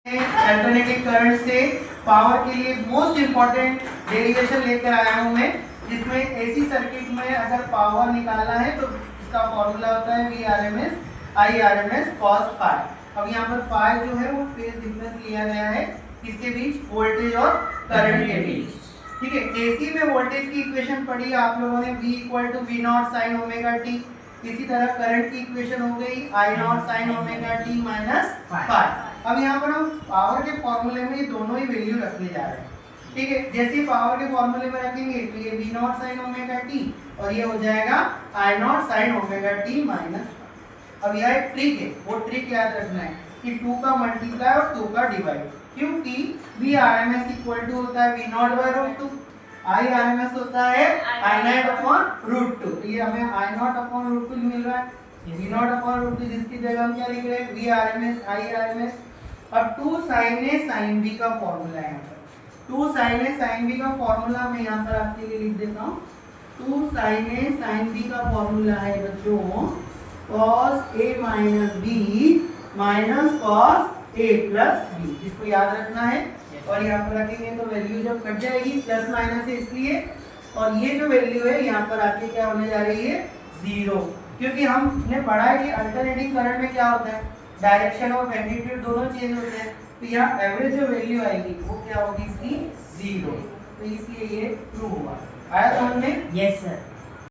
Alternating current से power के लिए मोस्ट इंपॉर्टेंट डेरिवेशन लेकर आया हूं मैं, जिसमें एसी सर्किट में अगर पावर निकालना है तो इसका फॉर्मूला होता है VRMS IRMS cos फाई। अब यहाँ पर फाई जो है वो फेज डिफरेंस लिया गया है किसके बीच, वोल्टेज और करंट के बीच। ठीक है, एसी में वोल्टेज की इक्वेशन पढ़ी आप लोगों ने, V = V0 sin omega t। इसी तरह करंट की इक्वेशन हो गई I0 sin omega t minus phi. अब यहाँ पर हम पावर के फॉर्मूले में ये दोनों ही वैल्यू रखने जा रहे हैं। ठीक है, जैसे पावर के फॉर्मूले में रखेंगे तो ये V0 sin ओमेगा t और ये हो जाएगा I0 sin omega t minus. अब यह एक ट्रिक है, वो ट्रिक याद रखना है कि 2 का मल्टीप्लाई और 2 का डिवाइड, क्योंकि VRMS इक्वल टू होता है V0/√2, IRMS होता है I0/√2। तो ये हमें I0/√2 मिल रहा है, V0/√2 जिसकी जगह हम क्या लिख रहे हैं VRMS IRMS। अब 2 sin A sin B का फॉर्मूला है यहाँ पर, 2 sin A sin B का फॉर्मूला मैं यहाँ पर आपके लिए लिख देता हूँ। 2 sin A sin B का फॉर्मूला है बच्चों cos A minus B minus cos A plus B, जिसको याद रखना है। और यहाँ पर रखेंगे तो वैल्यू जब कट जाएगी प्लस माइनस है इसलिए, और ये जो वैल्यू है यहाँ पर आके क्या होने जा रही है 0, क्योंकि हमने पढ़ा है कि अल्टरनेटिंग करंट में क्या होता है, डायरेक्शन और मैग्नीट्यूड दोनों चेंज होते हैं। तो यहाँ एवरेज जो वैल्यू आएगी वो क्या होगी इसकी 0, तो इसलिए ये ट्रू हुआ। आया समझ में? Yes sir.